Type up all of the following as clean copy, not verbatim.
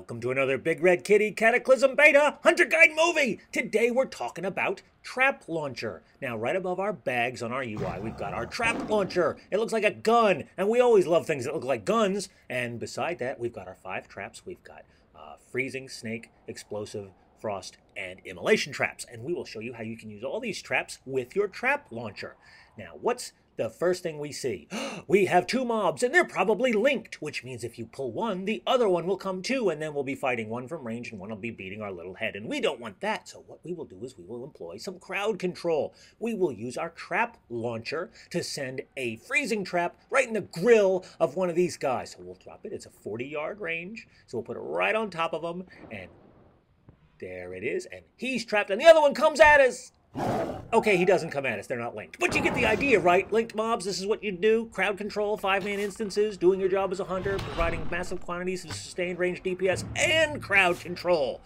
Welcome to another Big Red Kitty Cataclysm Beta Hunter Guide movie! Today we're talking about Trap Launcher. Now, right above our bags on our UI, we've got our Trap Launcher. It looks like a gun, and we always love things that look like guns. And beside that, we've got our 5 traps. We've got freezing, snake, explosive, frost, and immolation traps. And we will show you how you can use all these traps with your Trap Launcher. Now, what's the first thing we see? We have 2 mobs, and they're probably linked, which means if you pull one, the other one will come too, and then we'll be fighting one from range, and one will be beating our little head, and we don't want that. So what we will do is we will employ some crowd control. We will use our Trap Launcher to send a freezing trap right in the grill of one of these guys. So we'll drop it. It's a 40-yard range, so we'll put it right on top of him, and there it is, and he's trapped, and the other one comes at us. Okay, he doesn't come at us. They're not linked. But you get the idea, right? Linked mobs, this is what you do. Crowd control, 5-man instances, doing your job as a hunter, providing massive quantities of sustained range DPS, and crowd control.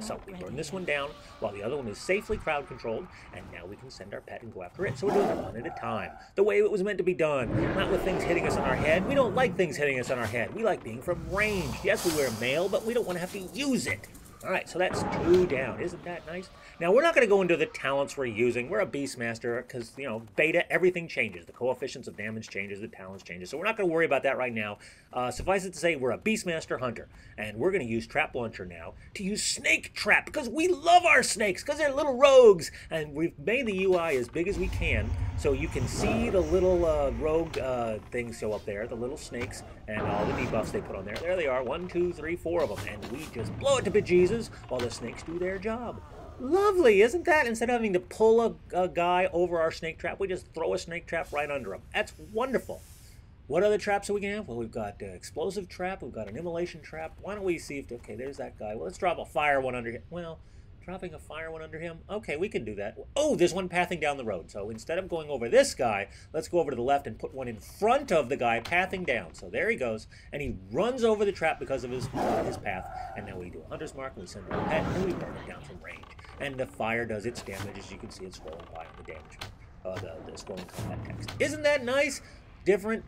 So we burn this one down while the other one is safely crowd controlled, and now we can send our pet and go after it. So we're doing it one at a time, the way it was meant to be done, not with things hitting us on our head. We don't like things hitting us on our head. We like being from range. Yes, we wear mail, but we don't want to have to use it. All right, so that's 2 down. Isn't that nice? Now, we're not going to go into the talents we're using. We're a Beastmaster because, you know, beta, everything changes. The coefficients of damage changes, the talents changes. So we're not going to worry about that right now. Suffice it to say, we're a Beastmaster Hunter. And we're going to use Trap Launcher now to use Snake Trap because we love our snakes because they're little rogues. And we've made the UI as big as we can so you can see the little rogue things show up there, the little snakes, and all the debuffs they put on there. There they are, 1, 2, 3, 4 of them. And we just blow it to bejesus while the snakes do their job. Lovely, isn't that? Instead of having to pull a guy over our snake trap, we just throw a snake trap right under him. That's wonderful. What other traps do we have? Well, we've got explosive trap, we've got an immolation trap. Why don't we see if, okay, there's that guy. Well, let's drop a fire one under him. Well, dropping a fire one under him? Okay, we can do that. Oh, there's one pathing down the road. So instead of going over this guy, let's go over to the left and put one in front of the guy pathing down. So there he goes, and he runs over the trap because of his path. And now we do a hunter's mark, we send it a pet, and we burn it down from range. And the fire does its damage, as you can see, it's scrolling by on the damage, the scrolling combat text. Isn't that nice? Different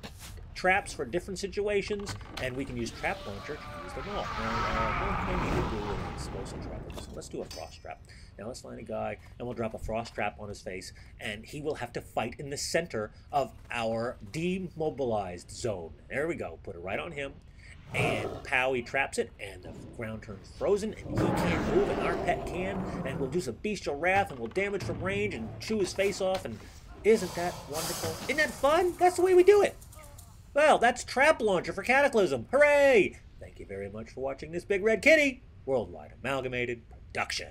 traps for different situations, and we can use Trap Launcher to use them all. Now, we need to do an explosive trap. Let's do a frost trap. Now let's find a guy, and we'll drop a frost trap on his face, and he will have to fight in the center of our demobilized zone. There we go. Put it right on him. And pow, he traps it, and the ground turns frozen, and he can't move, and our pet can, and we'll do some bestial wrath, and we'll damage from range, and chew his face off, and isn't that wonderful? Isn't that fun? That's the way we do it. Well, that's Trap Launcher for Cataclysm. Hooray! Thank you very much for watching this Big Red Kitty Worldwide Amalgamated production.